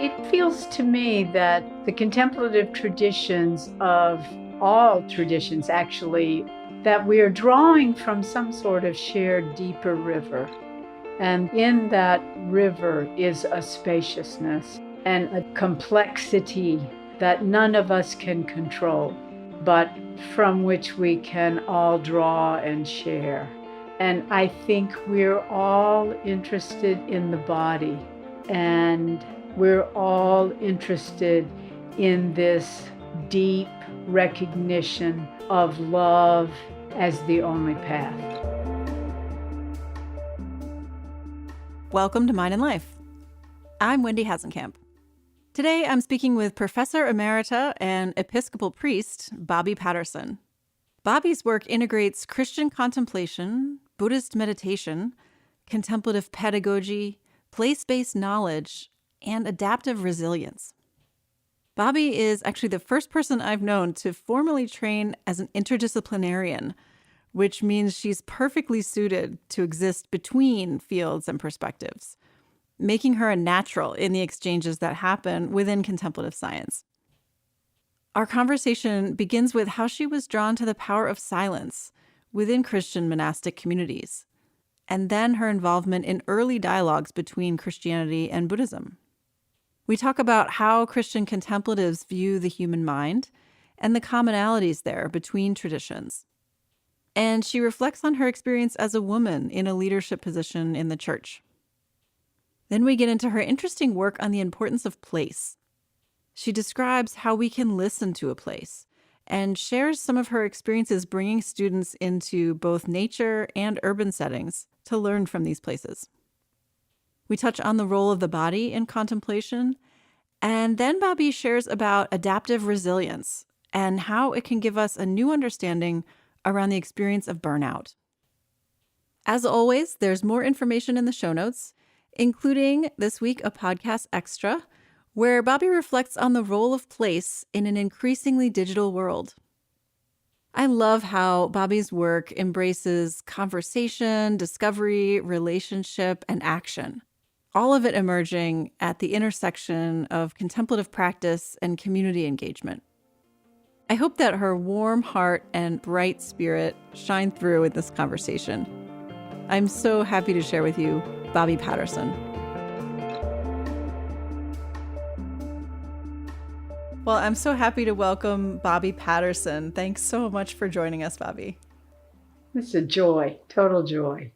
It feels to me that the contemplative traditions of all traditions, actually, that we are drawing from some sort of shared deeper river. And in that river is a spaciousness and a complexity that none of us can control, but from which we can all draw and share. And I think we're all interested in the body, and we're all interested in this deep recognition of love as the only path. Welcome to Mind and Life. I'm Wendy Hasenkamp. Today I'm speaking with Professor Emerita and Episcopal priest Bobbi Patterson. Bobbi's work integrates Christian contemplation, Buddhist meditation, contemplative pedagogy, place-based knowledge, and adaptive resilience. Bobbi is actually the first person I've known to formally train as an interdisciplinarian, which means she's perfectly suited to exist between fields and perspectives, making her a natural in the exchanges that happen within contemplative science. Our conversation begins with how she was drawn to the power of silence within Christian monastic communities, and then her involvement in early dialogues between Christianity and Buddhism. We talk about how Christian contemplatives view the human mind and the commonalities there between traditions. And she reflects on her experience as a woman in a leadership position in the church. Then we get into her interesting work on the importance of place. She describes how we can listen to a place and shares some of her experiences bringing students into both nature and urban settings to learn from these places. We touch on the role of the body in contemplation, and then Bobbi shares about adaptive resilience and how it can give us a new understanding around the experience of burnout. As always, there's more information in the show notes, including this week a podcast extra, where Bobbi reflects on the role of place in an increasingly digital world. I love how Bobbi's work embraces conversation, discovery, relationship, and action, all of it emerging at the intersection of contemplative practice and community engagement. I hope that her warm heart and bright spirit shine through in this conversation. I'm so happy to share with you Bobbi Patterson. Well, I'm so happy to welcome Bobbi Patterson. Thanks so much for joining us, Bobbi. It's a joy, total joy.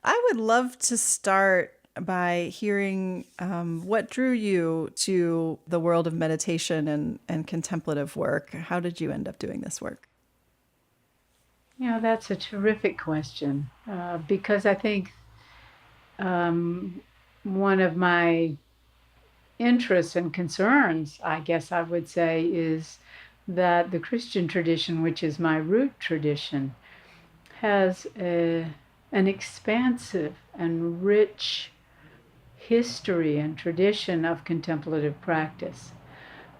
I would love to start by hearing what drew you to the world of meditation and contemplative work. How did you end up doing this work? You know, that's a terrific question because I think one of my interests and concerns, I guess I would say, is that the Christian tradition, which is my root tradition, has an expansive and rich history and tradition of contemplative practice.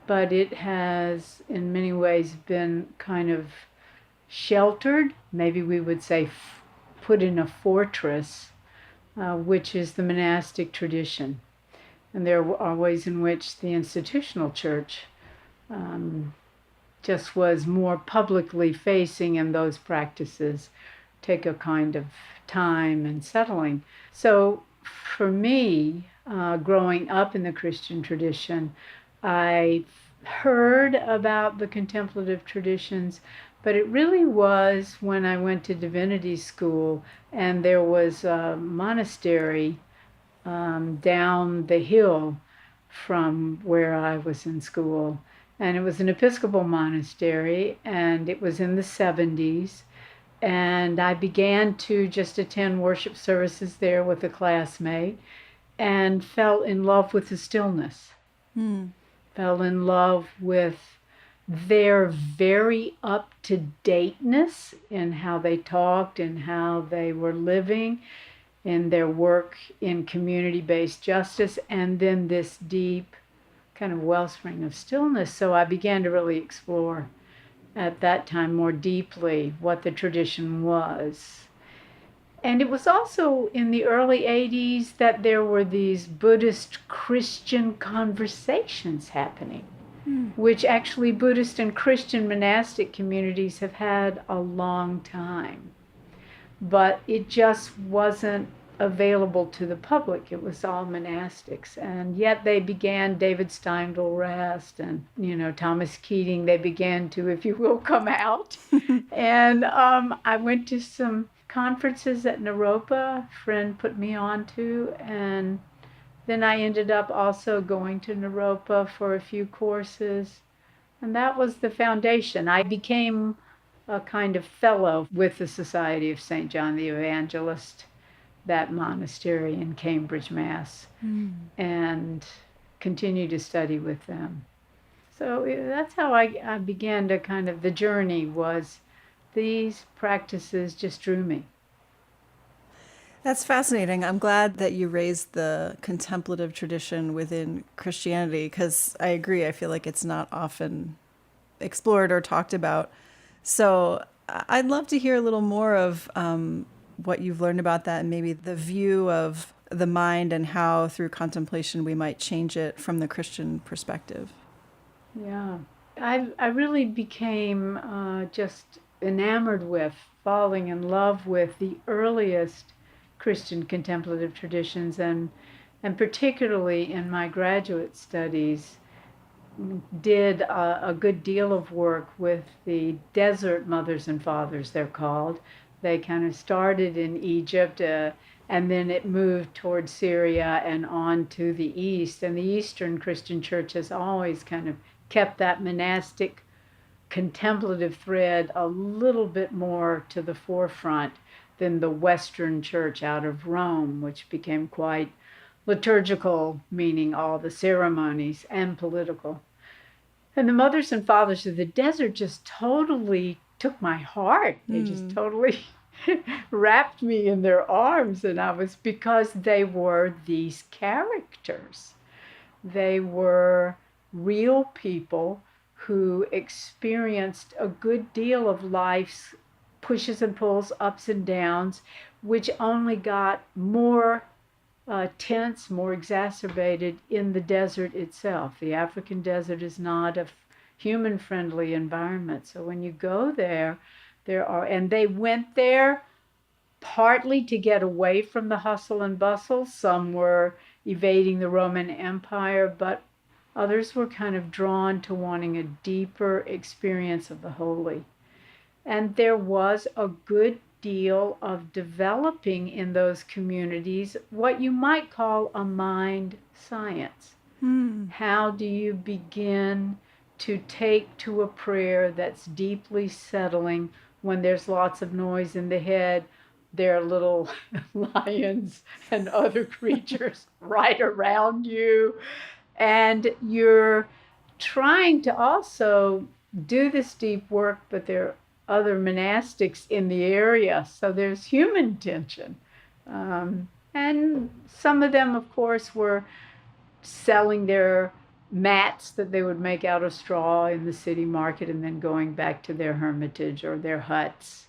But it has, in many ways, been kind of sheltered, maybe we would say put in a fortress, which is the monastic tradition. And there are ways in which the institutional church just was more publicly facing, and those practices take a kind of time and settling. So for me, growing up in the Christian tradition, I heard about the contemplative traditions, but it really was when I went to divinity school and there was a monastery down the hill from where I was in school. And it was an Episcopal monastery, and it was in the 70s. And I began to just attend worship services there with a classmate and fell in love with the stillness. Fell in love with their very up-to-dateness in how they talked and how they were living, in their work in community-based justice, and then this deep kind of wellspring of stillness. So I began to really explore at that time more deeply what the tradition was. And it was also in the early 80s that there were these Buddhist Christian conversations happening, which actually Buddhist and Christian monastic communities have had a long time. But it just wasn't available to the public. It was all monastics. And yet they began, David Steindl Rast and, Thomas Keating, they began to, if you will, come out. And I went to some conferences at Naropa, a friend put me on to, and then I ended up also going to Naropa for a few courses. And that was the foundation. I became a kind of fellow with the Society of St. John the Evangelist, that monastery in Cambridge, Mass, and continue to study with them. So that's how I began to kind of, the journey was these practices just drew me. That's fascinating. I'm glad that you raised the contemplative tradition within Christianity, because I agree. I feel like it's not often explored or talked about. So I'd love to hear a little more of what you've learned about that, and maybe the view of the mind and how through contemplation we might change it from the Christian perspective. Yeah. I really became just enamored with, falling in love with the earliest Christian contemplative traditions, and particularly in my graduate studies, did a good deal of work with the desert mothers and fathers, they're called. They kind of started in Egypt, and then it moved towards Syria and on to the East. And the Eastern Christian Church has always kind of kept that monastic contemplative thread a little bit more to the forefront than the Western Church out of Rome, which became quite liturgical, meaning all the ceremonies, and political. And the mothers and fathers of the desert just totally took my heart. They just totally wrapped me in their arms. And because they were these characters. They were real people who experienced a good deal of life's pushes and pulls, ups and downs, which only got more tense, more exacerbated in the desert itself. The African desert is not a human-friendly environment. So when you go there, and they went there partly to get away from the hustle and bustle. Some were evading the Roman Empire, but others were kind of drawn to wanting a deeper experience of the holy. And there was a good deal of developing in those communities what you might call a mind science. How do you begin to take to a prayer that's deeply settling when there's lots of noise in the head? There are little lions and other creatures right around you. And you're trying to also do this deep work, but there are other monastics in the area. So there's human tension. And some of them, of course, were selling their mats that they would make out of straw in the city market and then going back to their hermitage or their huts.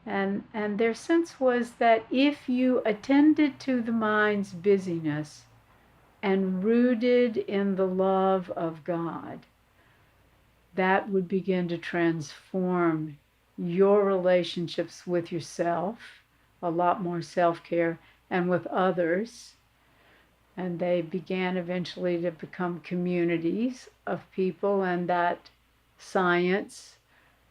And their sense was that if you attended to the mind's busyness and rooted in the love of God, that would begin to transform your relationships with yourself, a lot more self-care, and with others. And they began eventually to become communities of people, and that science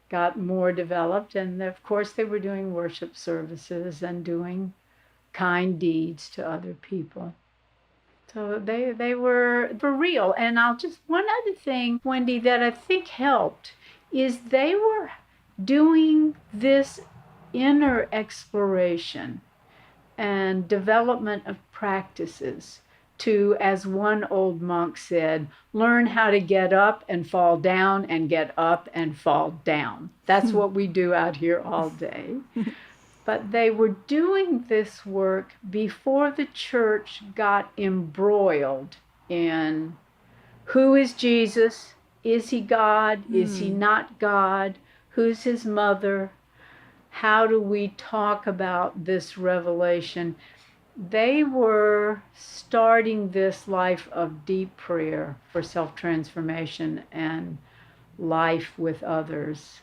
got more developed. And of course, they were doing worship services and doing kind deeds to other people. So they were for real. And one other thing, Wendy, that I think helped is they were doing this inner exploration and development of practices to, as one old monk said, learn how to get up and fall down and get up and fall down. That's what we do out here all day. But they were doing this work before the church got embroiled in who is Jesus? Is he God? Is he not God? Who's his mother? how do we talk about this revelation? They were starting this life of deep prayer for self-transformation and life with others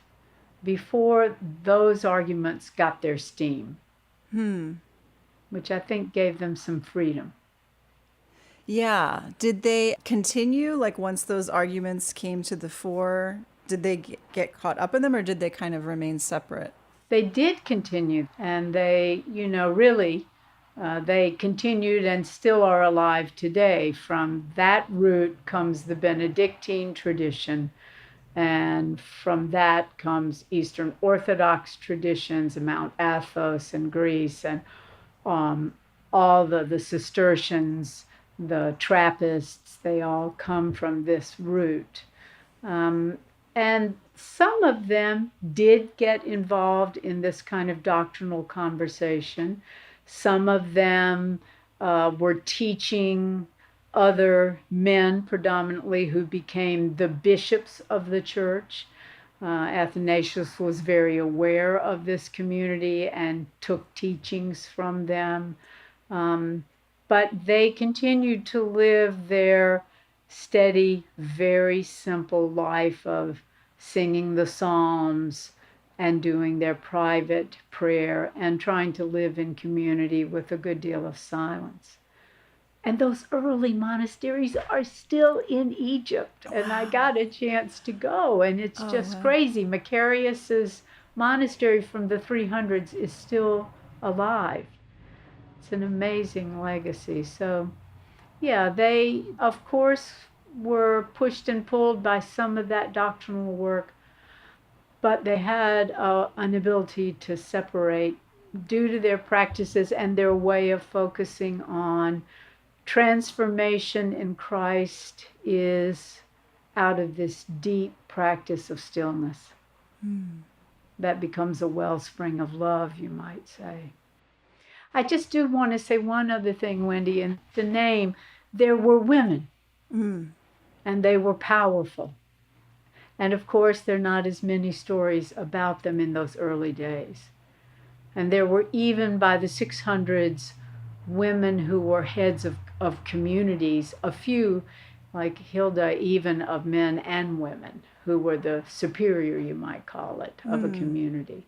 before those arguments got their steam, which I think gave them some freedom. Yeah. Did they continue, like once those arguments came to the fore? Did they get caught up in them, or did they kind of remain separate? They did continue, and they, really, they continued and still are alive today. From that root comes the Benedictine tradition, and from that comes Eastern Orthodox traditions, Mount Athos in Greece, and all the Cistercians, the Trappists, they all come from this root. And some of them did get involved in this kind of doctrinal conversation. Some of them were teaching other men, predominantly, who became the bishops of the church. Athanasius was very aware of this community and took teachings from them. But they continued to live their steady, very simple life of singing the Psalms and doing their private prayer and trying to live in community with a good deal of silence. And those early monasteries are still in Egypt. And I got a chance to go, and it's just crazy. Macarius's monastery from the 300s is still alive. It's an amazing legacy. So, yeah, they, of course, were pushed and pulled by some of that doctrinal work, but they had an ability to separate due to their practices and their way of focusing on transformation in Christ is out of this deep practice of stillness. That becomes a wellspring of love, you might say. I just do want to say one other thing, Wendy. In the name, there were women, and they were powerful. And of course, there are not as many stories about them in those early days. And there were, even by the 600s, women who were heads of communities, a few, like Hilda, even of men and women, who were the superior, you might call it, of a community.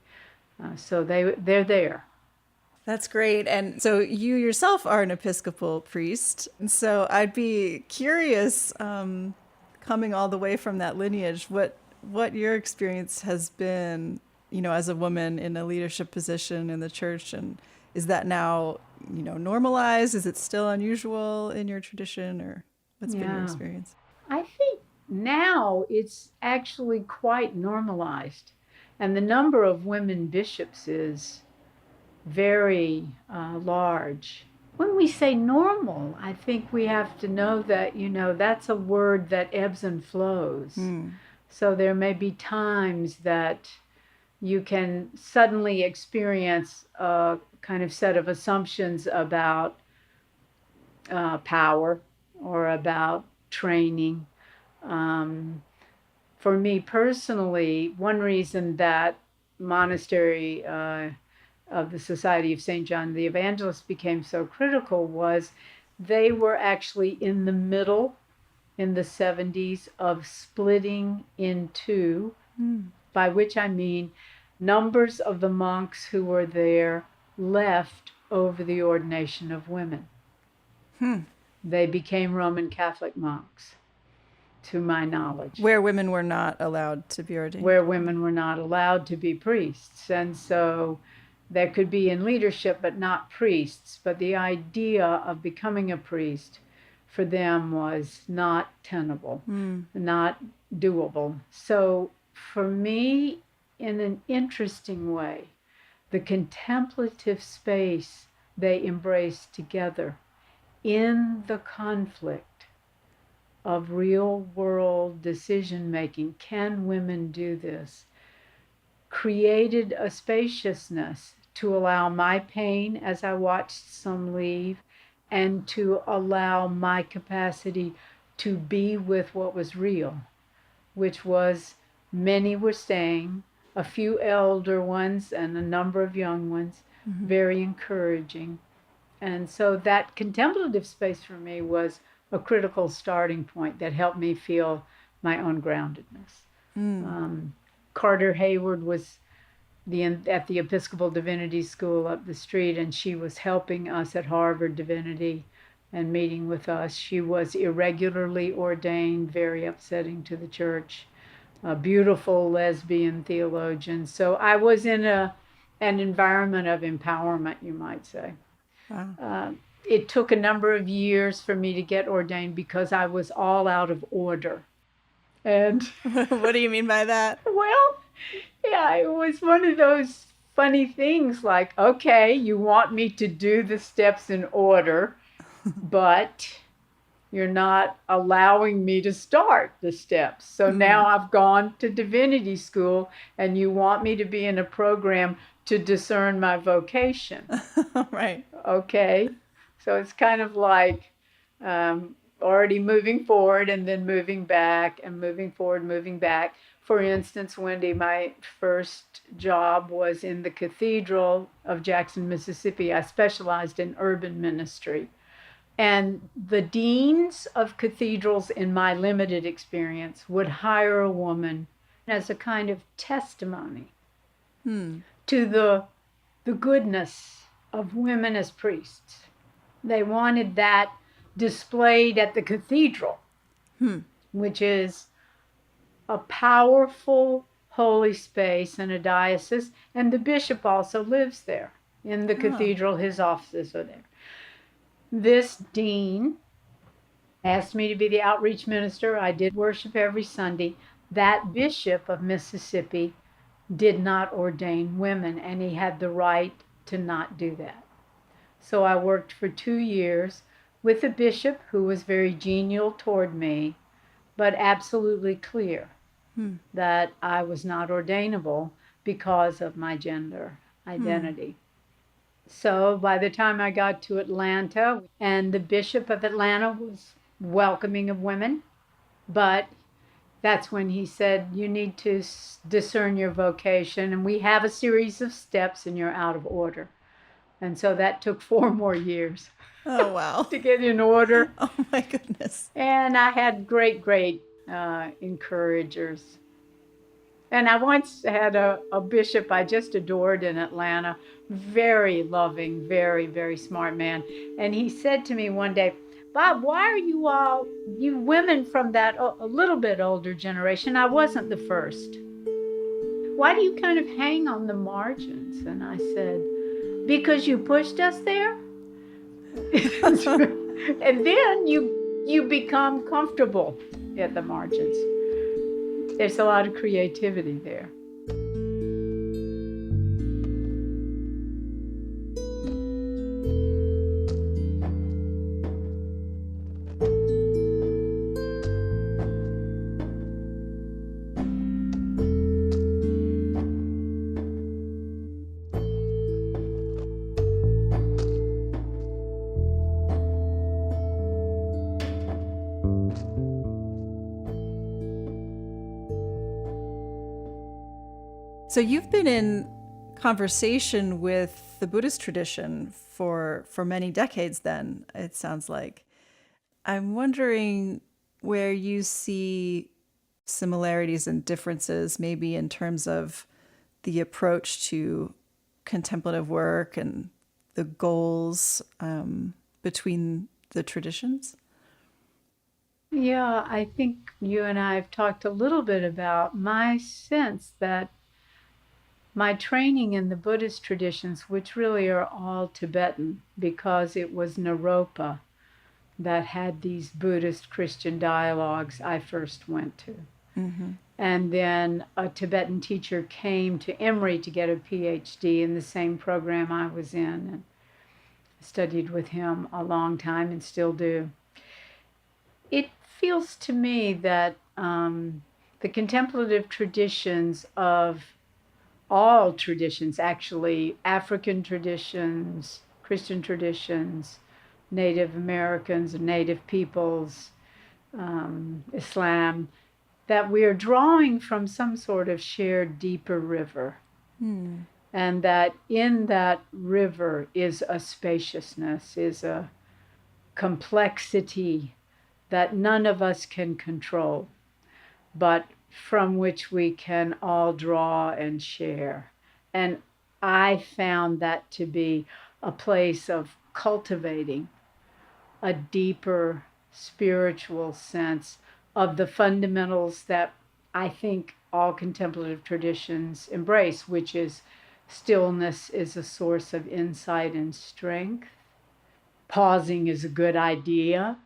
So they're there. That's great. And so you yourself are an Episcopal priest. And so I'd be curious, coming all the way from that lineage, what your experience has been, as a woman in a leadership position in the church. And is that now, normalized? Is it still unusual in your tradition, or what's been your experience? I think now it's actually quite normalized. And the number of women bishops is very large. When we say normal, I think we have to know that, that's a word that ebbs and flows. So there may be times that you can suddenly experience a kind of set of assumptions about power or about training. For me personally, one reason that monastery of the Society of St. John the Evangelist became so critical was they were actually in the middle, in the 70s, of splitting in two, by which I mean numbers of the monks who were there left over the ordination of women. They became Roman Catholic monks, to my knowledge. Where women were not allowed to be ordained. Where women were not allowed to be priests. And so there could be in leadership, but not priests. But the idea of becoming a priest for them was not tenable, not doable. So for me, in an interesting way, the contemplative space they embraced together in the conflict of real world decision making, can women do this, created a spaciousness to allow my pain as I watched some leave, and to allow my capacity to be with what was real, which was many were staying, a few elder ones and a number of young ones, very encouraging. And so that contemplative space for me was a critical starting point that helped me feel my own groundedness. Carter Hayward was at the Episcopal Divinity School up the street, and she was helping us at Harvard Divinity and meeting with us. She was irregularly ordained, very upsetting to the church, a beautiful lesbian theologian. So I was in an environment of empowerment, you might say. Wow. It took a number of years for me to get ordained because I was all out of order. And What do you mean by that? well, yeah, it was one of those funny things like, okay, you want me to do the steps in order, but you're not allowing me to start the steps. So now I've gone to divinity school and you want me to be in a program to discern my vocation. Right. Okay. So it's kind of like already moving forward and then moving back and moving forward, moving back. For instance, Wendy, my first job was in the Cathedral of Jackson, Mississippi. I specialized in urban ministry. And the deans of cathedrals, in my limited experience, would hire a woman as a kind of testimony to the goodness of women as priests. They wanted that displayed at the cathedral, which is a powerful holy space in a diocese, and the bishop also lives there in the cathedral. His offices are there. This dean asked me to be the outreach minister. I did worship every Sunday. That bishop of Mississippi did not ordain women, and he had the right to not do that. So I worked for 2 years with a bishop who was very genial toward me, but absolutely clear that I was not ordainable because of my gender identity. So by the time I got to Atlanta, and the Bishop of Atlanta was welcoming of women, but that's when he said, you need to discern your vocation, and we have a series of steps and you're out of order. And so that took 4 more years. Oh, wow. To get in order. Oh, my goodness. And I had great encouragers. And I once had a bishop I just adored in Atlanta, very loving, very, very smart man. And he said to me one day, Bob, why are you women from that a little bit older generation, I wasn't the first, why do you kind of hang on the margins? And I said, because you pushed us there. And then you become comfortable at the margins. There's a lot of creativity there. So you've been in conversation with the Buddhist tradition for many decades then, it sounds like. I'm wondering where you see similarities and differences, maybe in terms of the approach to contemplative work and the goals between the traditions. Yeah, I think you and I have talked a little bit about my sense that my training in the Buddhist traditions, which really are all Tibetan, because it was Naropa that had these Buddhist Christian dialogues I first went to. And then a Tibetan teacher came to Emory to get a PhD in the same program I was in, and studied with him a long time and still do. It feels to me that the contemplative traditions of all traditions, actually, African traditions, Christian traditions, Native Americans and Native peoples, Islam, that we are drawing from some sort of shared deeper river. And that in that river is a spaciousness, is a complexity that none of us can control, but from which we can all draw and share. And I found that to be a place of cultivating a deeper spiritual sense of the fundamentals that I think all contemplative traditions embrace, which is stillness is a source of insight and strength. Pausing is a good idea.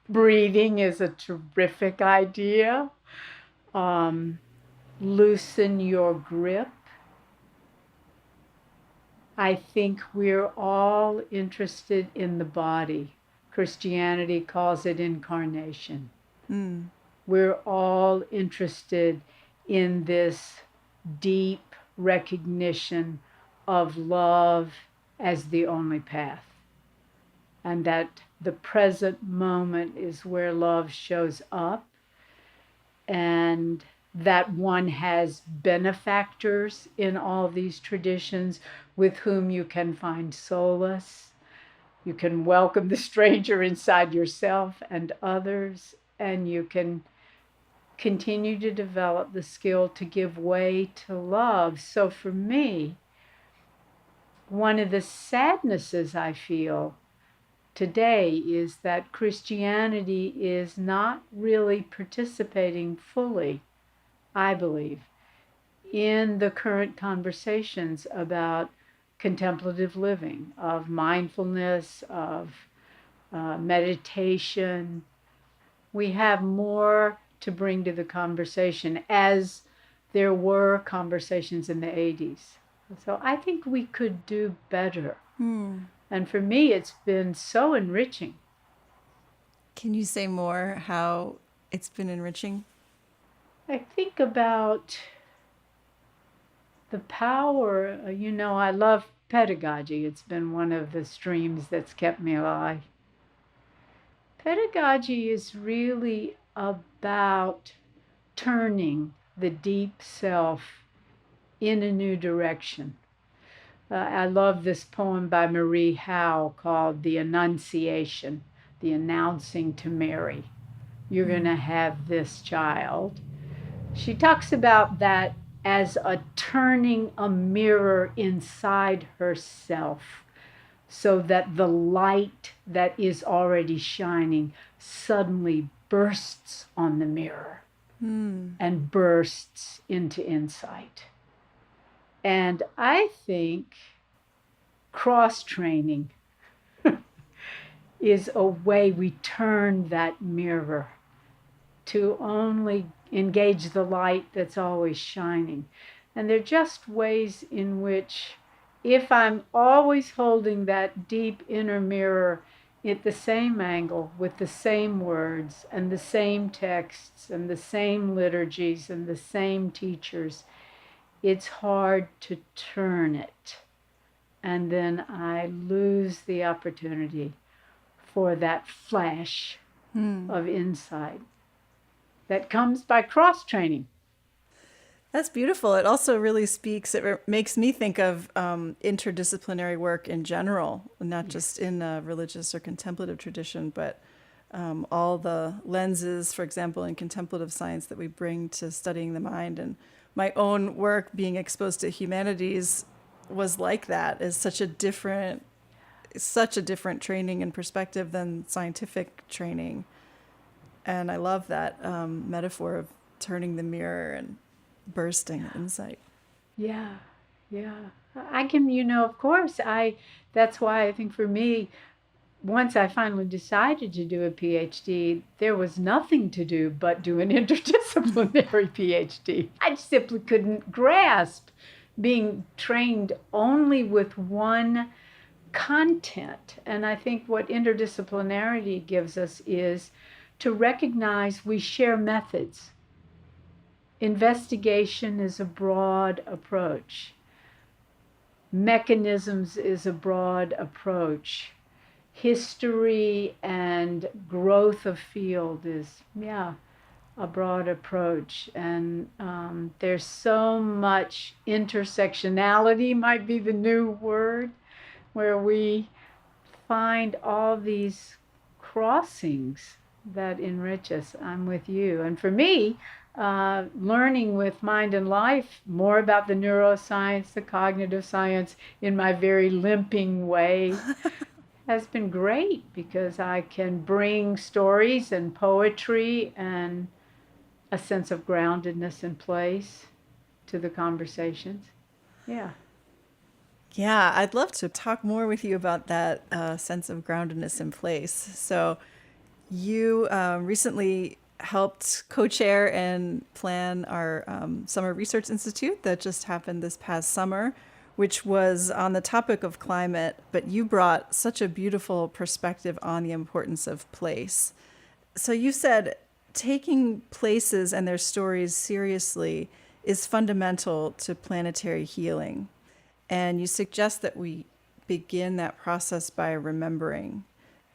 Breathing is a terrific idea. Loosen your grip. I think we're all interested in the body. Christianity calls it incarnation. We're all interested in this deep recognition of love as the only path. And that the present moment is where love shows up, and that one has benefactors in all these traditions with whom you can find solace. You can welcome the stranger inside yourself and others, and you can continue to develop the skill to give way to love. So for me, one of the sadnesses I feel today is that Christianity is not really participating fully, I believe, in the current conversations about contemplative living, of mindfulness, of meditation. We have more to bring to the conversation, as there were conversations in the 80s. So I think we could do better. And for me, it's been so enriching. Can you say more how it's been enriching? I think about the power, I love pedagogy. It's been one of the streams that's kept me alive. Pedagogy is really about turning the deep self in a new direction. I love this poem by Marie Howe called The Annunciation, the announcing to Mary. You're going to have this child. She talks about that as a turning a mirror inside herself so that the light that is already shining suddenly bursts on the mirror and bursts into insight. And I think cross-training is a way we turn that mirror to only engage the light that's always shining. And they're just ways in which, if I'm always holding that deep inner mirror at the same angle, with the same words and the same texts and the same liturgies and the same teachers, it's hard to turn it. And then I lose the opportunity for that flash of insight that comes by cross-training. That's beautiful. It also really speaks, it makes me think of interdisciplinary work in general, not just in a religious or contemplative tradition, but all the lenses, for example, in contemplative science that we bring to studying the mind. And my own work being exposed to humanities was like that, is such a different training and perspective than scientific training. And I love that metaphor of turning the mirror and bursting insight. Yeah. I can, of course, that's why I think for me, once I finally decided to do a PhD, there was nothing to do but do an interdisciplinary PhD. I simply couldn't grasp being trained only with one content. And I think what interdisciplinarity gives us is to recognize we share methods. Investigation is a broad approach. Mechanisms is a broad approach. History and growth of field is, a broad approach. And there's so much intersectionality, might be the new word, where we find all these crossings that enrich us. I'm with you. And for me, learning with Mind and Life more about the neuroscience, the cognitive science in my very limping way has been great because I can bring stories and poetry and a sense of groundedness and place to the conversations. Yeah. Yeah, I'd love to talk more with you about that sense of groundedness in place. So, you recently helped co chair and plan our Summer Research Institute that just happened this past summer, which was on the topic of climate, but you brought such a beautiful perspective on the importance of place. So, you said taking places and their stories seriously is fundamental to planetary healing. And you suggest that we begin that process by remembering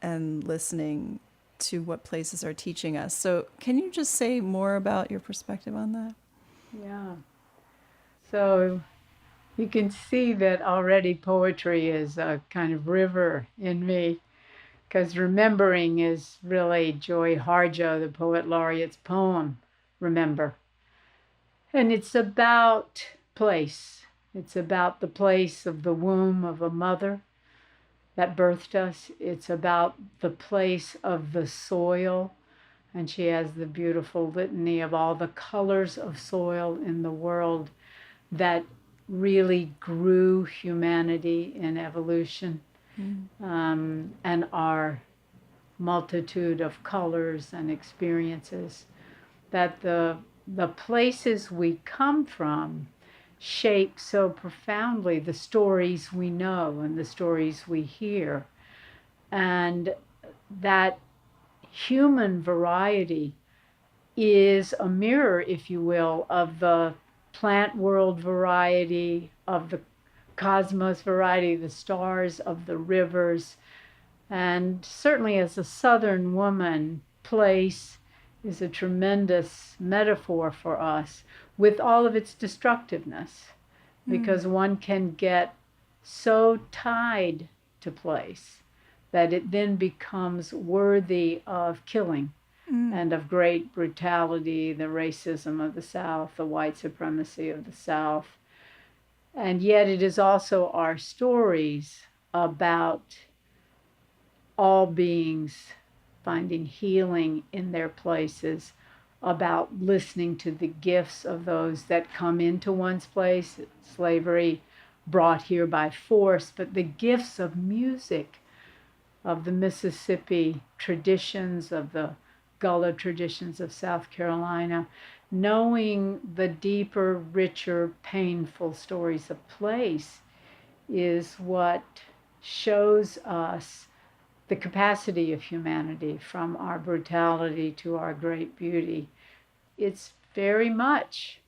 and listening to what places are teaching us. So, can you just say more about your perspective on that? Yeah. So you can see that already poetry is a kind of river in me because remembering is really Joy Harjo, the poet laureate's poem, Remember. And it's about place. It's about the place of the womb of a mother that birthed us. It's about the place of the soil. And she has the beautiful litany of all the colors of soil in the world that really grew humanity in evolution, and our multitude of colors and experiences. That the places we come from shape so profoundly the stories we know and the stories we hear. And that human variety is a mirror, if you will, of the plant world variety, of the cosmos variety, the stars, of the rivers. And certainly as a Southern woman, place is a tremendous metaphor for us with all of its destructiveness, because one can get so tied to place that it then becomes worthy of killing and of great brutality, the racism of the South, the white supremacy of the South. And yet it is also our stories about all beings finding healing in their places, about listening to the gifts of those that come into one's place, slavery brought here by force, but the gifts of music, of the Mississippi traditions, of the Gullah traditions of South Carolina, knowing the deeper, richer, painful stories of place is what shows us the capacity of humanity, from our brutality to our great beauty. It's very much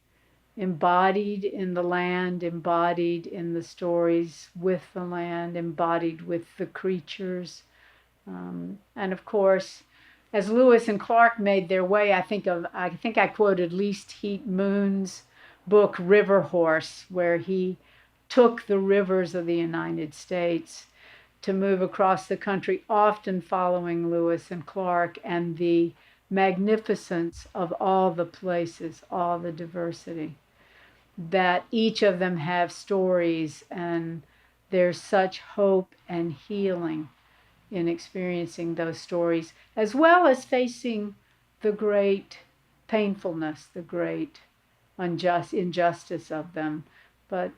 embodied in the land, embodied in the stories with the land, embodied with the creatures. And of course, as Lewis and Clark made their way, I think I quoted Least Heat Moon's book River Horse, where he took the rivers of the United States to move across the country, often following Lewis and Clark and the magnificence of all the places, all the diversity, that each of them have stories, and there's such hope and healing in experiencing those stories, as well as facing the great painfulness, the great injustice of them. But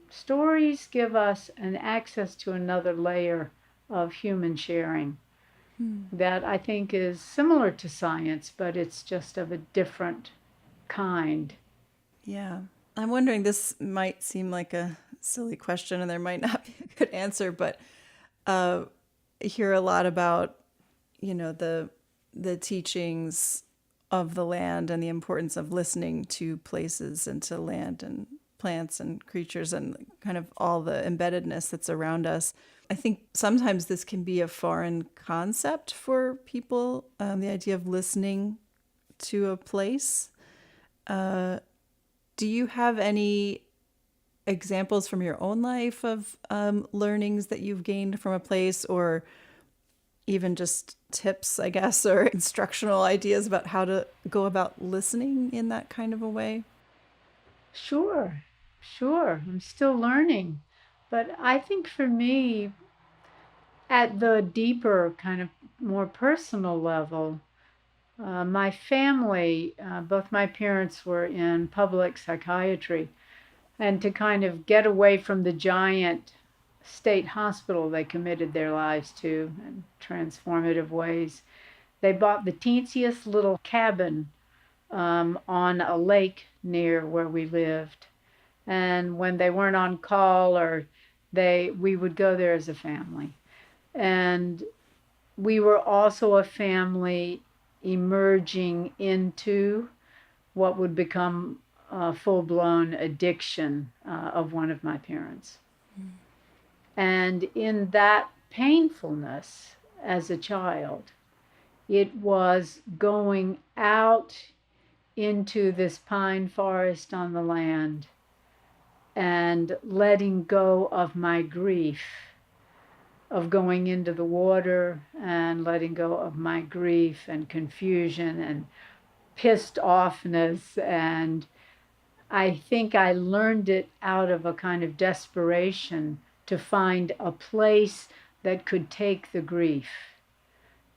stories give us an access to another layer of human sharing that I think is similar to science, but it's just of a different kind. Yeah. I'm wondering, this might seem like a silly question and there might not be a good answer, but I hear a lot about, the teachings of the land and the importance of listening to places and to land and plants and creatures and kind of all the embeddedness that's around us. I think sometimes this can be a foreign concept for people, the idea of listening to a place. Do you have any examples from your own life of learnings that you've gained from a place, or even just tips, I guess, or instructional ideas about how to go about listening in that kind of a way? Sure, sure. I'm still learning. But I think for me, at the deeper, kind of more personal level, my family, both my parents were in public psychiatry. And to kind of get away from the giant state hospital they committed their lives to in transformative ways, they bought the teensiest little cabin on a lake near where we lived. And when they weren't on call or we would go there as a family. And we were also a family emerging into what would become a full-blown addiction of one of my parents. Mm. And in that painfulness as a child, it was going out into this pine forest on the land and letting go of my grief, of going into the water and letting go of my grief and confusion and pissed offness. And I think I learned it out of a kind of desperation to find a place that could take the grief.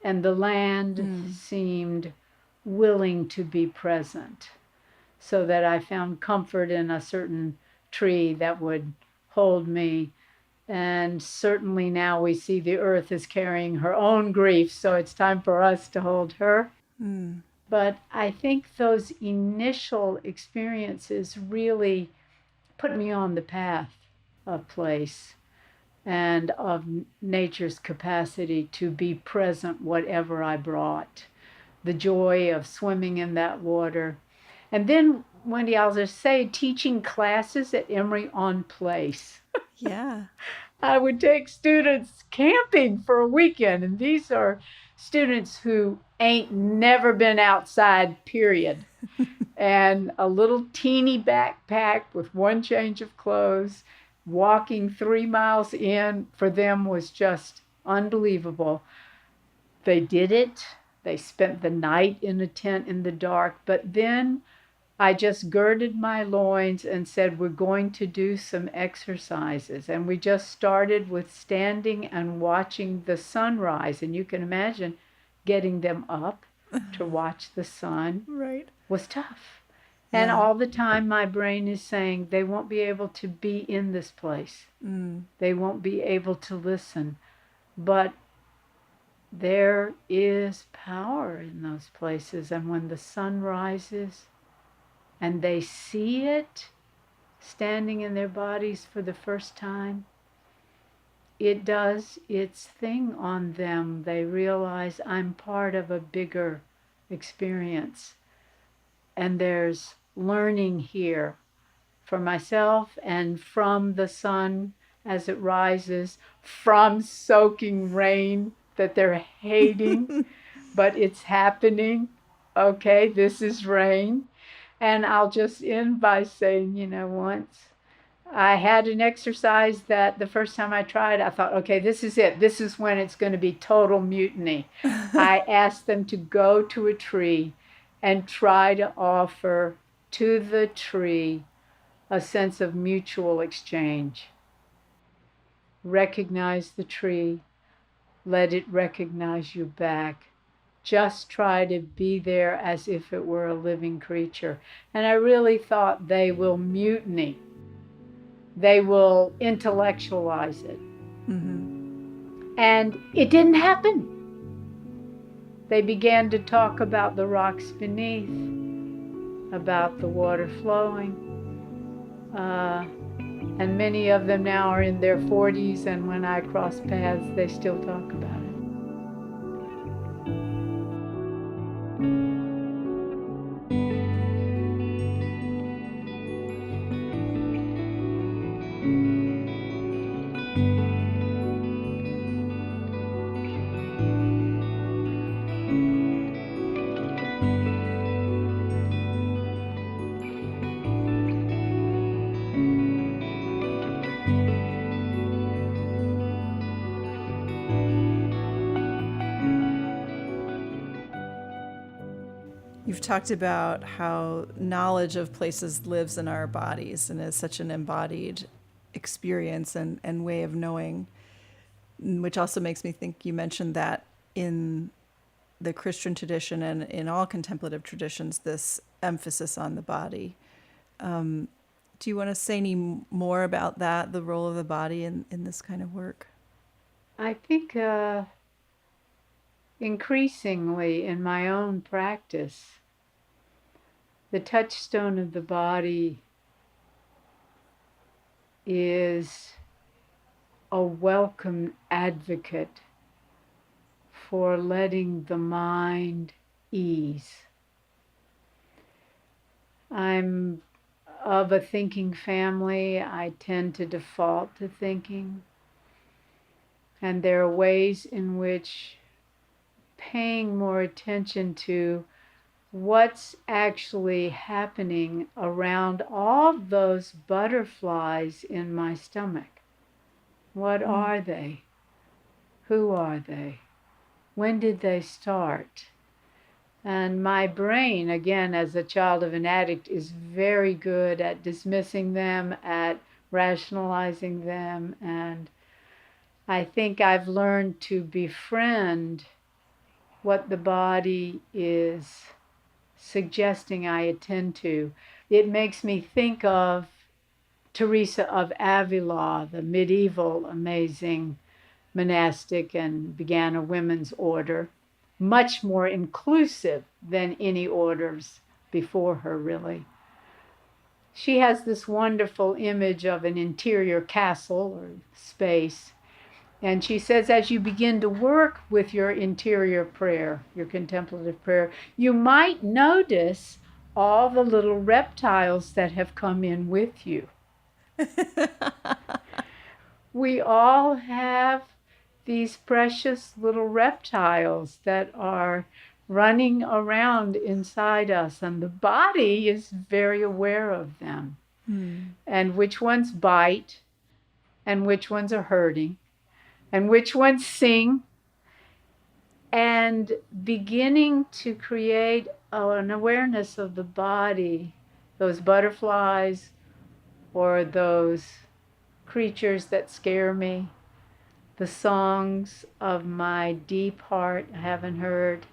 And the land seemed willing to be present, so that I found comfort in a certain tree that would hold me. And certainly now we see the earth is carrying her own grief, so it's time for us to hold her. Mm. But I think those initial experiences really put me on the path of place and of nature's capacity to be present whatever I brought. The joy of swimming in that water. And then, Wendy, I'll just say, teaching classes at Emory on Place. Yeah. I would take students camping for a weekend, and these are students who ain't never been outside, period. And a little teeny backpack with one change of clothes, walking 3 miles in, for them was just unbelievable. They did it. They spent the night in a tent in the dark, but then I just girded my loins and said, we're going to do some exercises. And we just started with standing and watching the sunrise. And you can imagine getting them up to watch the sun was tough. And all the time my brain is saying, they won't be able to be in this place. They won't be able to listen. But there is power in those places. And when the sun rises, and they see it standing in their bodies for the first time, it does its thing on them. They realize I'm part of a bigger experience. And there's learning here for myself and from the sun as it rises, from soaking rain that they're hating, but it's happening. Okay, this is rain. And I'll just end by saying, once I had an exercise that the first time I tried, I thought, okay, this is it. This is when it's going to be total mutiny. I asked them to go to a tree and try to offer to the tree a sense of mutual exchange. Recognize the tree. Let it recognize you back. Just try to be there as if it were a living creature. And I really thought they will mutiny. They will intellectualize it. Mm-hmm. And it didn't happen. They began to talk about the rocks beneath, about the water flowing. And many of them now are in their 40s, and when I cross paths, they still talk about it. You've talked about how knowledge of places lives in our bodies and is such an embodied experience and way of knowing, which also makes me think you mentioned that in the Christian tradition and in all contemplative traditions, this emphasis on the body. Do you want to say any more about that, the role of the body in this kind of work? I think increasingly in my own practice, the touchstone of the body is a welcome advocate for letting the mind ease. I'm of a thinking family. I tend to default to thinking. And there are ways in which paying more attention to what's actually happening around all those butterflies in my stomach. What are they? Who are they? When did they start? And my brain, again, as a child of an addict, is very good at dismissing them, at rationalizing them. And I think I've learned to befriend what the body is suggesting I attend to. It makes me think of Teresa of Avila, the medieval amazing monastic, and began a women's order, much more inclusive than any orders before her, really. She has this wonderful image of an interior castle or space. And she says, as you begin to work with your interior prayer, your contemplative prayer, you might notice all the little reptiles that have come in with you. We all have these precious little reptiles that are running around inside us, and the body is very aware of them, and which ones bite, and which ones are hurting, and which ones sing, and beginning to create an awareness of the body, those butterflies or those creatures that scare me, the songs of my deep heart I haven't heard.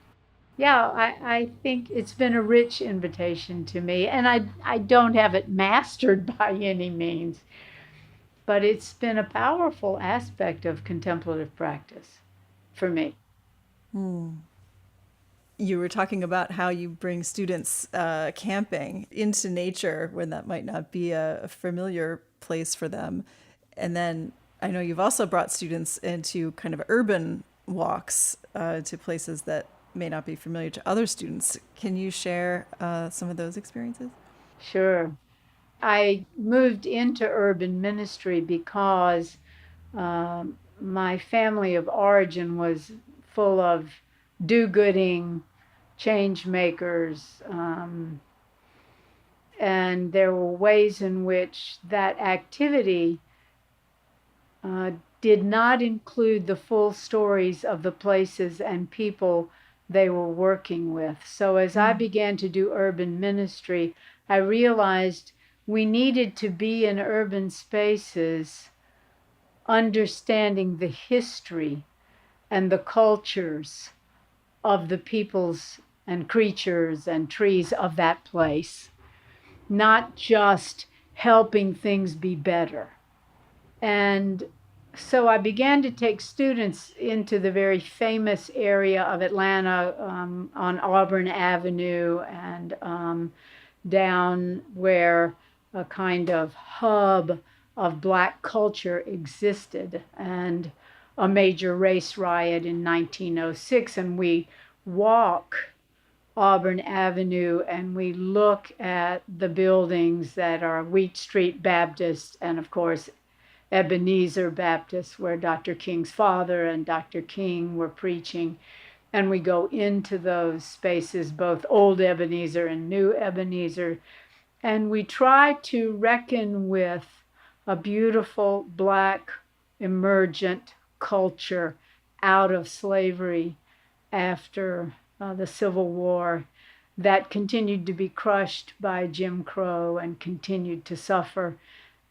Yeah, I think it's been a rich invitation to me, and I don't have it mastered by any means, but it's been a powerful aspect of contemplative practice for me. You were talking about how you bring students camping into nature when that might not be a familiar place for them. And then I know you've also brought students into kind of urban walks to places that may not be familiar to other students. Can you share some of those experiences? Sure. I moved into urban ministry because my family of origin was full of do-gooding change makers, and there were ways in which that activity did not include the full stories of the places and people they were working with. So as I began to do urban ministry, I realized we needed to be in urban spaces understanding the history and the cultures of the peoples and creatures and trees of that place, not just helping things be better. And so I began to take students into the very famous area of Atlanta, on Auburn Avenue, and down where a kind of hub of Black culture existed, and a major race riot in 1906. And we walk Auburn Avenue and we look at the buildings that are Wheat Street Baptist and, of course, Ebenezer Baptist, where Dr. King's father and Dr. King were preaching. And we go into those spaces, both old Ebenezer and new Ebenezer, and we try to reckon with a beautiful Black emergent culture out of slavery after the Civil War. that continued to be crushed by Jim Crow and continued to suffer.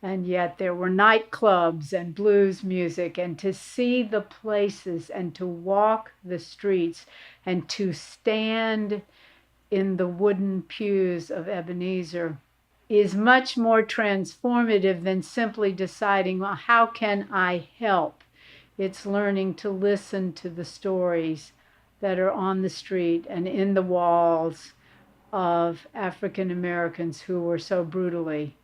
And yet there were nightclubs and blues music, and to see the places and to walk the streets and to stand in the wooden pews of Ebenezer is much more transformative than simply deciding, well, how can I help? It's learning to listen to the stories that are on the street and in the walls of African Americans who were so brutally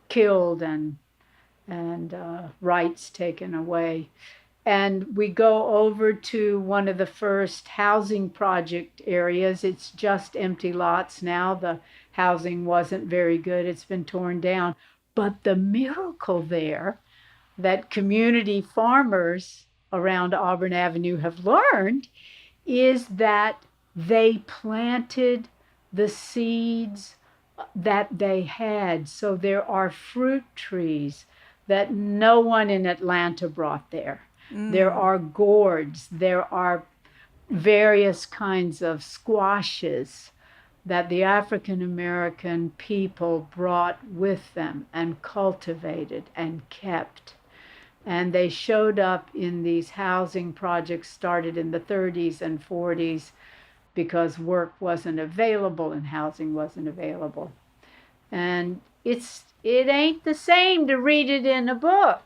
killed and rights taken away. And we go over to one of the first housing project areas. It's just empty lots now. The housing wasn't very good. It's been torn down. But the miracle there that community farmers around Auburn Avenue have learned is that they planted the seeds that they had. So there are fruit trees that no one in Atlanta brought there. There are gourds, there are various kinds of squashes that the African American people brought with them and cultivated and kept. And they showed up in these housing projects started in the 30s and 40s because work wasn't available and housing wasn't available. And it ain't the same to read it in a book.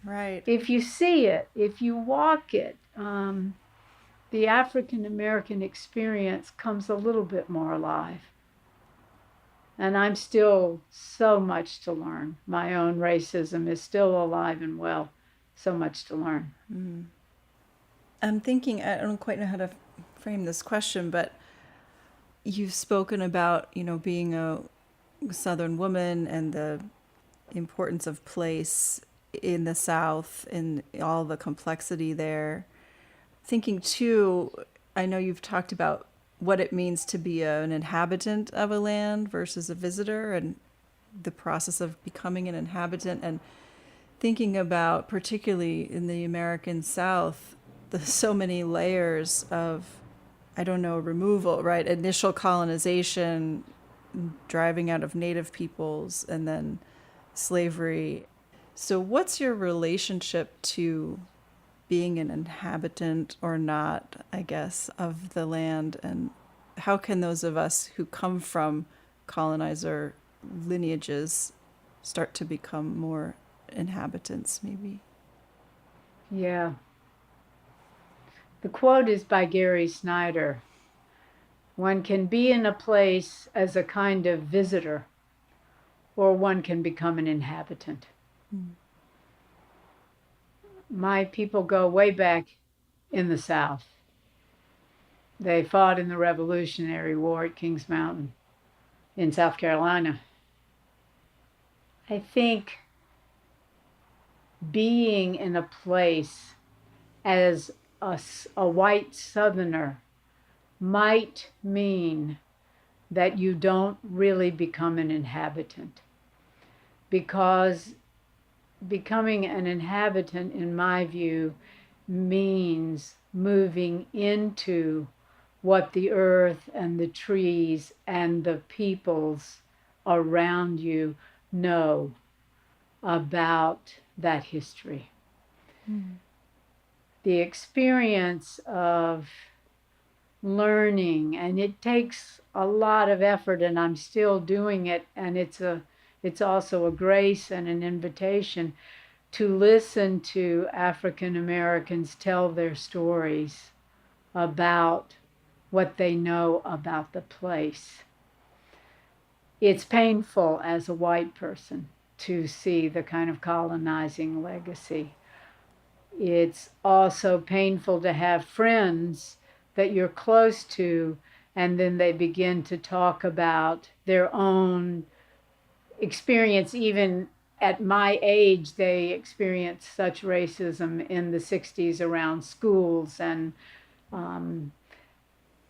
Right. If you see it, if you walk it, the African American experience comes a little bit more alive. And I'm still so much to learn. My own racism is still alive and well. So much to learn. I'm thinking, I don't quite know how to frame this question, but you've spoken about, being a Southern woman and the importance of place in the South and all the complexity there. Thinking too, I know you've talked about what it means to be an inhabitant of a land versus a visitor and the process of becoming an inhabitant, and thinking about, particularly in the American South, the so many layers of, removal, right? Initial colonization, driving out of native peoples, and then slavery. So what's your relationship to being an inhabitant or not, I guess, of the land? And how can those of us who come from colonizer lineages start to become more inhabitants, maybe? Yeah. The quote is by Gary Snyder. One can be in a place as a kind of visitor, or one can become an inhabitant. My people go way back in the South. They fought in the Revolutionary War at Kings Mountain in South Carolina. I think being in a place as a white Southerner might mean that you don't really become an inhabitant, because becoming an inhabitant, in my view, means moving into what the earth and the trees and the peoples around you know about that history. The experience of learning, and it takes a lot of effort, and I'm still doing it, and it's also a grace and an invitation to listen to African Americans tell their stories about what they know about the place. It's painful as a white person to see the kind of colonizing legacy. It's also painful to have friends that you're close to, and then they begin to talk about their own experience. Even at my age, they experienced such racism in the 60s around schools, and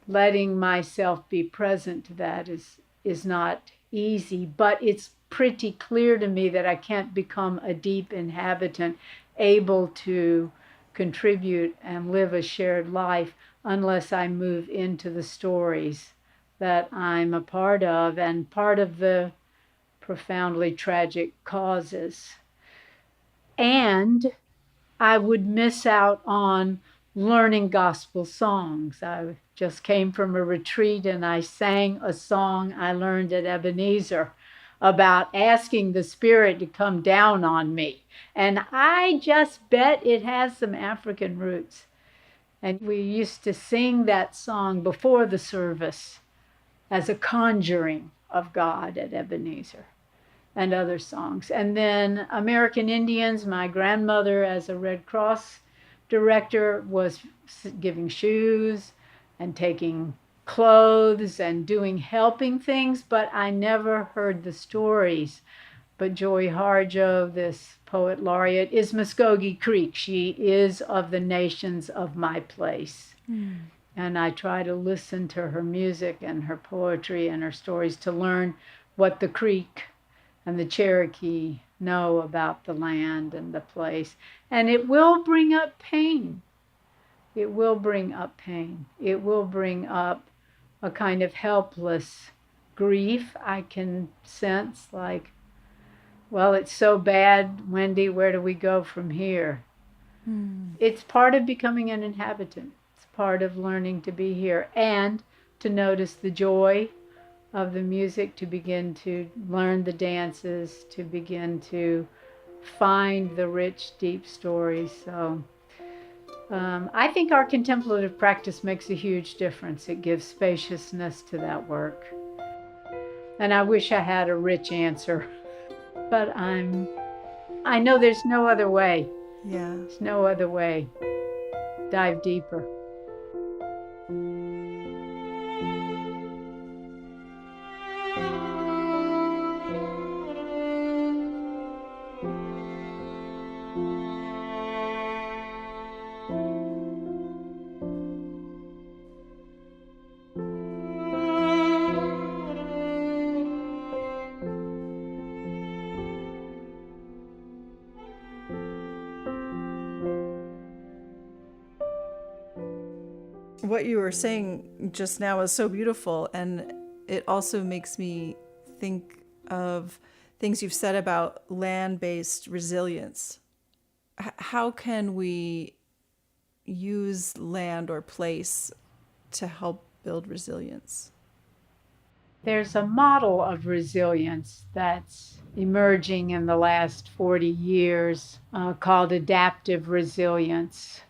letting myself be present to that is not easy, but it's pretty clear to me that I can't become a deep inhabitant able to contribute and live a shared life unless I move into the stories that I'm a part of and part of the profoundly tragic causes. And I would miss out on learning gospel songs. I just came from a retreat and I sang a song I learned at Ebenezer about asking the Spirit to come down on me. And I just bet it has some African roots. And we used to sing that song before the service as a conjuring of God at Ebenezer, and other songs. And then American Indians, my grandmother as a Red Cross director was giving shoes and taking clothes and doing helping things, but I never heard the stories. But Joy Harjo, this poet laureate, is Muskogee Creek. She is of the nations of my place. And I try to listen to her music and her poetry and her stories to learn what the Creek and the Cherokee know about the land and the place. And it will bring up pain. It will bring up pain. It will bring up a kind of helpless grief I can sense, like, well, it's so bad, Wendy, where do we go from here? It's part of becoming an inhabitant. It's part of learning to be here and to notice the joy of the music, to begin to learn the dances, to begin to find the rich, deep stories. So I think our contemplative practice makes a huge difference. It gives spaciousness to that work. And I wish I had a rich answer, but I know there's no other way. Yeah. There's no other way. Dive deeper. What you were saying just now is so beautiful, and it also makes me think of things you've said about land-based resilience. How can we use land or place to help build resilience? There's a model of resilience that's emerging in the last 40 years called adaptive resilience,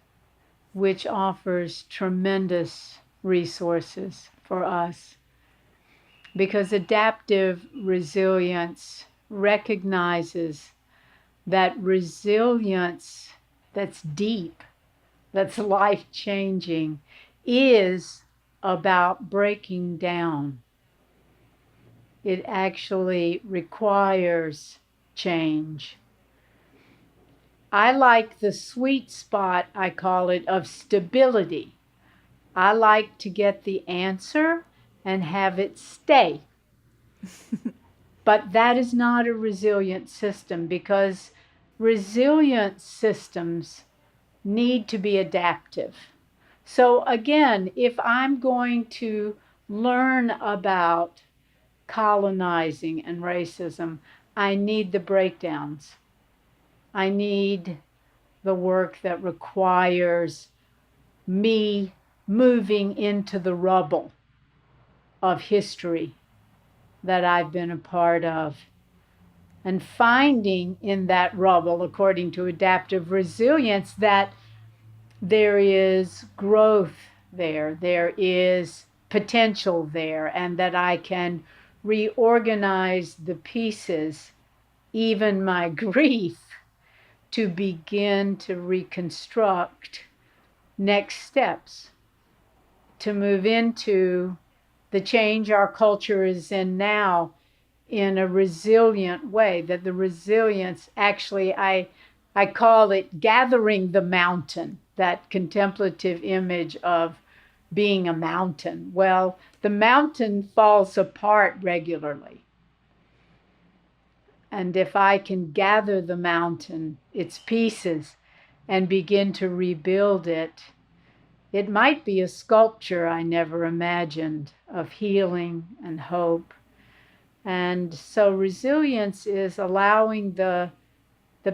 which offers tremendous resources for us. Because adaptive resilience recognizes that resilience that's deep, that's life-changing, is about breaking down. It actually requires change. I like the sweet spot, I call it, of stability. I like to get the answer and have it stay. But that is not a resilient system, because resilient systems need to be adaptive. So again, if I'm going to learn about colonizing and racism, I need the breakdowns. I need the work that requires me moving into the rubble of history that I've been a part of, and finding in that rubble, according to adaptive resilience, that there is growth there is potential there, and that I can reorganize the pieces, even my grief, to begin to reconstruct next steps, to move into the change our culture is in now in a resilient way. That the resilience, actually, I call it gathering the mountain, that contemplative image of being a mountain. Well, the mountain falls apart regularly. And if I can gather the mountain, its pieces, and begin to rebuild it, It might be a sculpture I never imagined of healing and hope. And so resilience is allowing the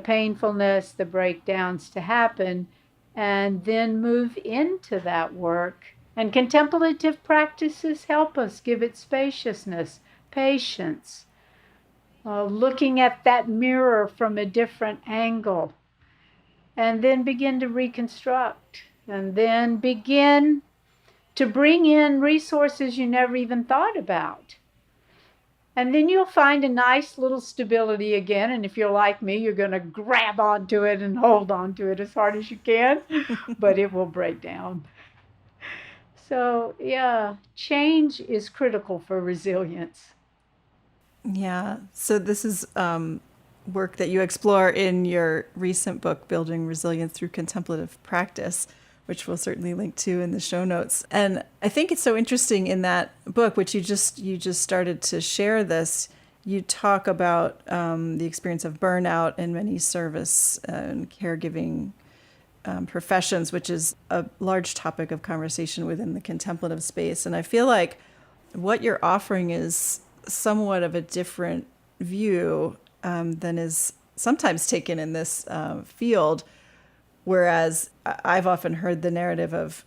painfulness, the breakdowns to happen, and then move into that work. And contemplative practices help us give it spaciousness, patience, looking at that mirror from a different angle, and then begin to reconstruct, and then begin to bring in resources you never even thought about. And then you'll find a nice little stability again. And if you're like me, you're going to grab onto it and hold onto it as hard as you can, but it will break down. So, yeah, change is critical for resilience. Yeah. So this is work that you explore in your recent book, Building Resilience Through Contemplative Practice, which we'll certainly link to in the show notes. And I think it's so interesting in that book, which you just started to share this. You talk about the experience of burnout in many service and caregiving professions, which is a large topic of conversation within the contemplative space. And I feel like what you're offering is somewhat of a different view than is sometimes taken in this field. Whereas I've often heard the narrative of,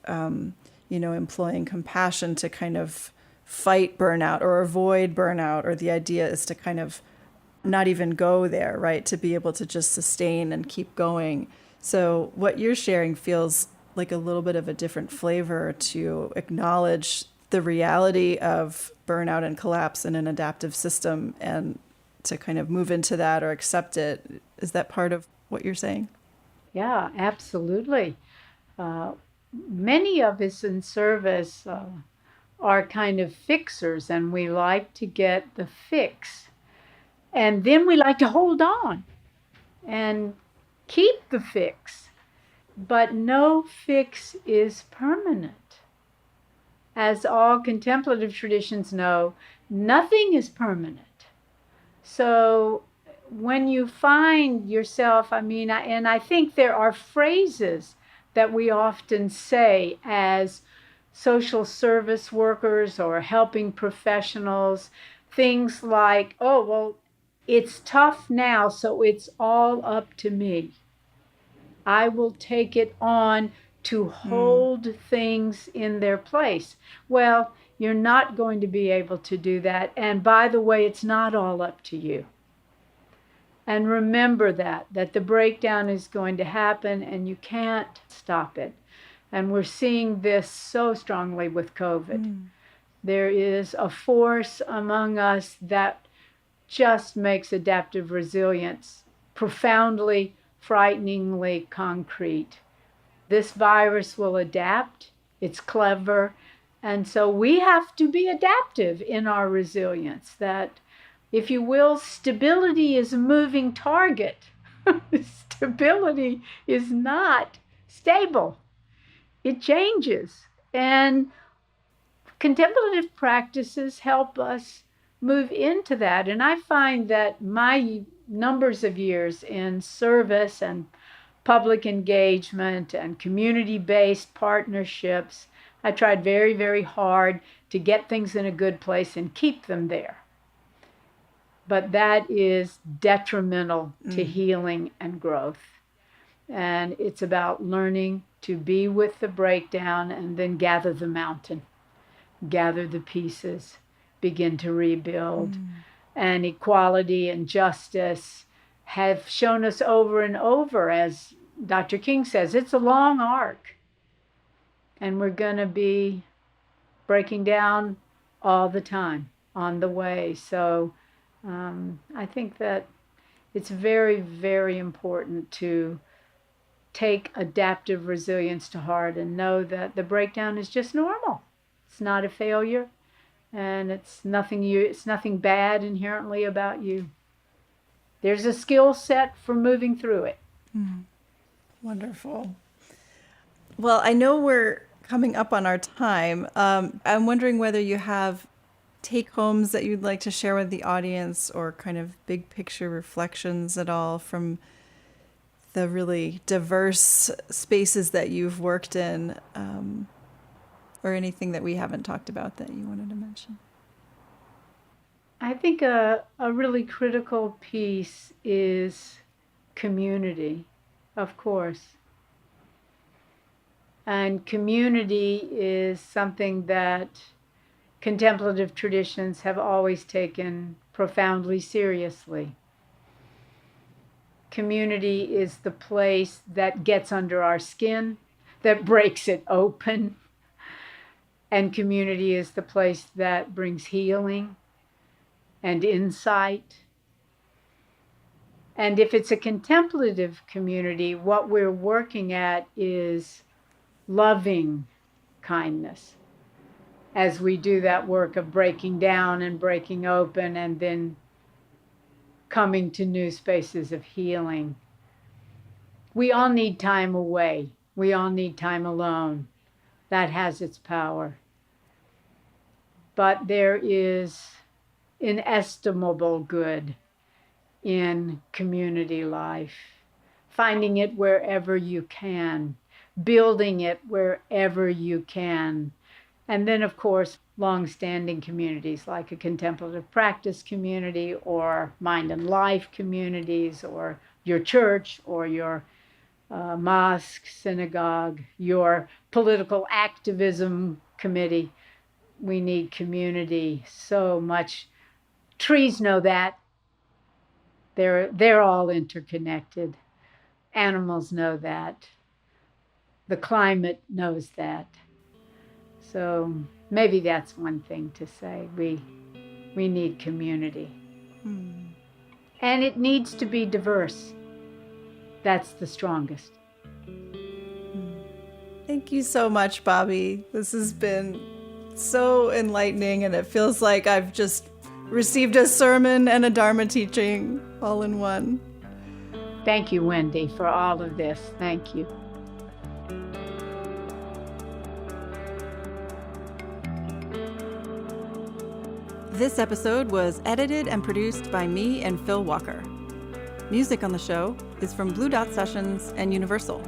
employing compassion to kind of fight burnout or avoid burnout, or the idea is to kind of not even go there, right? To be able to just sustain and keep going. So what you're sharing feels like a little bit of a different flavor to acknowledge the reality of burnout and collapse in an adaptive system and to kind of move into that or accept it. Is that part of what you're saying? Yeah, absolutely. Many of us in service are kind of fixers, and we like to get the fix. And then we like to hold on and keep the fix. But no fix is permanent. As all contemplative traditions know, nothing is permanent. So when you find yourself, and I think there are phrases that we often say as social service workers or helping professionals, things like, oh, well, it's tough now, so it's all up to me. I will take it on to hold things in their place. Well, you're not going to be able to do that. And by the way, it's not all up to you. And remember that the breakdown is going to happen and you can't stop it. And we're seeing this so strongly with COVID. There is a force among us that just makes adaptive resilience profoundly, frighteningly concrete. This virus will adapt. It's clever. And so we have to be adaptive in our resilience. That, if you will, stability is a moving target. Stability is not stable. It changes. And contemplative practices help us move into that. And I find that my numbers of years in service and public engagement and community-based partnerships, I tried very, very hard to get things in a good place and keep them there. But that is detrimental to healing and growth. And it's about learning to be with the breakdown and then gather the mountain, gather the pieces, begin to rebuild. And equality and justice have shown us over and over, as Dr. King says, it's a long arc. And we're going to be breaking down all the time on the way. So I think that it's very, very important to take adaptive resilience to heart and know that the breakdown is just normal. It's not a failure, and it's nothing bad inherently about you. There's a skill set for moving through it. Wonderful. Well, I know we're coming up on our time. I'm wondering whether you have take homes that you'd like to share with the audience, or kind of big picture reflections at all from the really diverse spaces that you've worked in, or anything that we haven't talked about that you wanted to mention? I think a really critical piece is community, of course. And community is something that contemplative traditions have always taken profoundly seriously. Community is the place that gets under our skin, that breaks it open. And community is the place that brings healing and insight. And if it's a contemplative community, what we're working at is loving kindness as we do that work of breaking down and breaking open and then coming to new spaces of healing. We all need time away. We all need time alone. That has its power. But there is inestimable good in community life. Finding it wherever you can, building it wherever you can. And then, of course, long-standing communities like a contemplative practice community or mind and life communities or your church or your mosque, synagogue, your political activism committee. We need community so much. Trees know that. They're all interconnected. Animals know that. The climate knows that. So maybe that's one thing to say. We need community. And it needs to be diverse. That's the strongest. Thank you so much, Bobbi. This has been so enlightening, and it feels like I've just received a sermon and a Dharma teaching all in one. Thank you, Wendy, for all of this. Thank you. This episode was edited and produced by me and Phil Walker. Music on the show is from Blue Dot Sessions and Universal.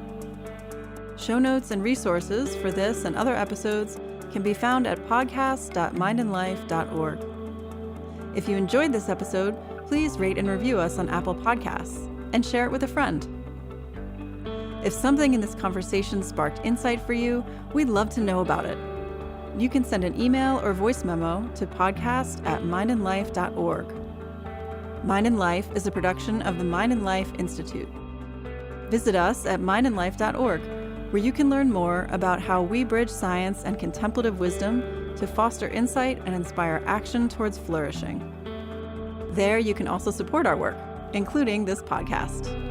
Show notes and resources for this and other episodes can be found at podcast.mindandlife.org. If you enjoyed this episode, please rate and review us on Apple Podcasts and share it with a friend. If something in this conversation sparked insight for you, we'd love to know about it. You can send an email or voice memo to podcast@mindandlife.org. Mind and Life is a production of the Mind and Life Institute. Visit us at mindandlife.org, where you can learn more about how we bridge science and contemplative wisdom to foster insight and inspire action towards flourishing. There you can also support our work, including this podcast.